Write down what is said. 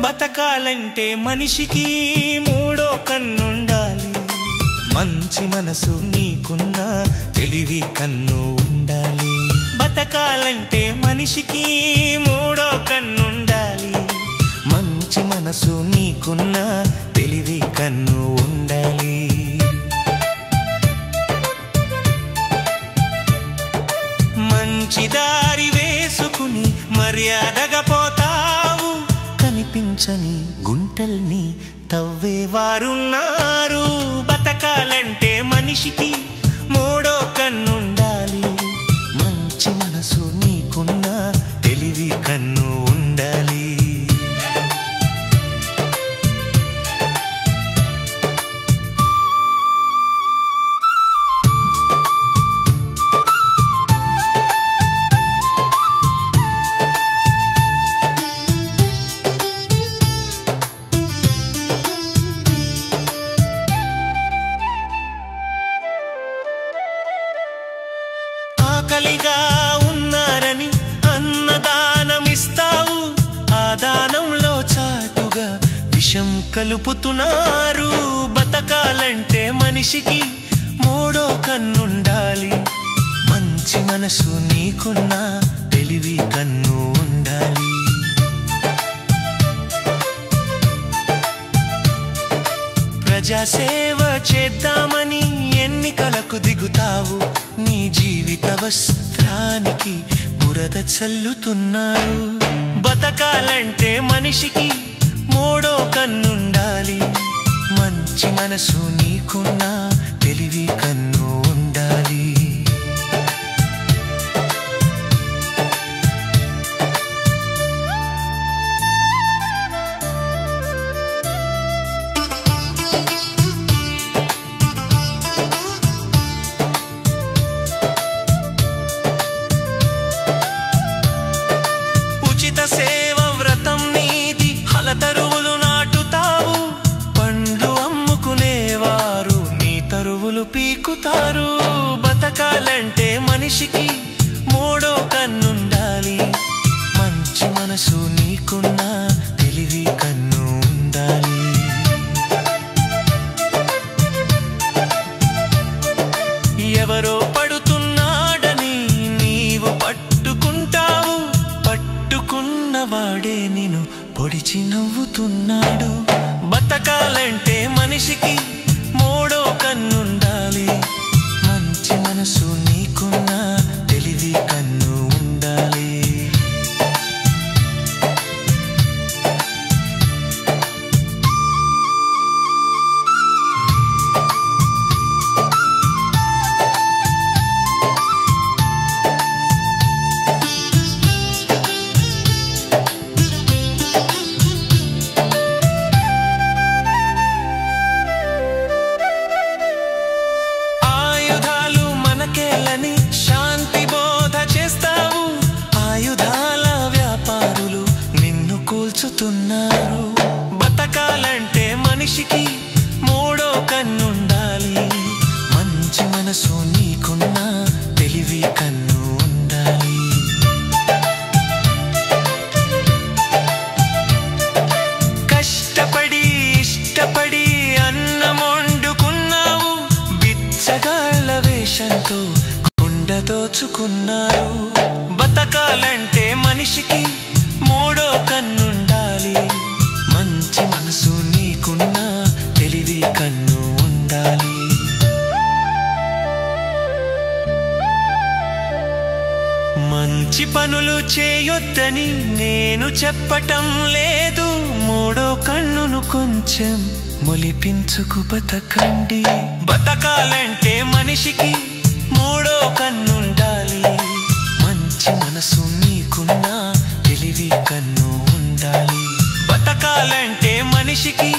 బతకాలంటే మనిషికి మూడో కన్నుండాలి. మంచి మనసు నీకున్న తెలివి కన్ను ఉండాలి. బతకాలంటే మనిషికి మూడో కన్నుండాలి. మంచి మనసు నీకున్న తెలివి కన్ను ఉండాలి. మంచి దారి వేసుకుని మర్యాదగా పోతావు. కనిపించని గుంటల్ని తవ్వేవారున్నారు. బతకాలంటే మనిషికి మూడో కన్నుండాలి. మంచి మనసు నీకున్న తెలివి కన్ను ఉండాలి. ఆకలిగా ఉన్నారని అన్నదానమిస్తావు. ఆ దానంలో చాటుగా విషం కలుపుతున్నారు. బతకాలంటే మనిషికి మూడో కన్నుండాలి. మంచి మనసు నీకున్న తెలివి కన్ను ఉండాలి. ప్రజాసేవ చేద్దామని ఎన్నికలకు దిగుతావు. నీ జీవిత వస్త్రానికి బురద చల్లుతున్నారు. బతకాలంటే మనిషికి మూడో కన్నుండాలి. మంచి మనసు నీకున్న తెలివి కన్ను ఉండాలి. సేవ వ్రతం నీది. హలతరువులు నాటుతావు. పండ్లు అమ్ముకునేవారు నీ తరువులు పీకుతారు. బతకాలంటే మనిషికి మూడో కన్నుండాలి. మంచి మనసు నీకున్న తెలివి కన్ను ఉండాలి. ఎవరో పడుతున్నాడని నీవు పట్టుకుంటావు. పట్టుకున్నవాడే నిన్ను పొడిచి నవ్వుతున్నాడు. బతకాలంటే మనిషికి మూడో కన్నుండాలి. మంచి మనసు నీకున్న తెలివి కన్ను ఉండాలి. శాంతి బోధ చేస్తావు. ఆయుధాల వ్యాపారులు నిన్ను కూల్చుతున్నారు. బతకాలంటే మనిషికి మూడో కన్నుండాలి. మంచి మనసు నీకున్న తెలివి కన్ను ఉండాలి. కష్టపడి ఇష్టపడి అన్నం వండుకున్నావు. బిచ్చగాళ్ళ వేషంతో దోచుకున్నారు. బతకాలంటే మనిషికి మూడో కన్నుండాలి. మంచి మనసు నీకున్న తెలివి కన్ను ఉండాలి. మంచి పనులు చేయొద్దని నేను చెప్పటం లేదు. మూడో కన్నును కొంచెం మొలిపించుకు బతకండి. బతకాలంటే మనిషికి మూడో కన్నుండాలి. మంచి మనసు నీకున్న తెలివి కన్ను ఉండాలి. బతకాలంటే మనిషికి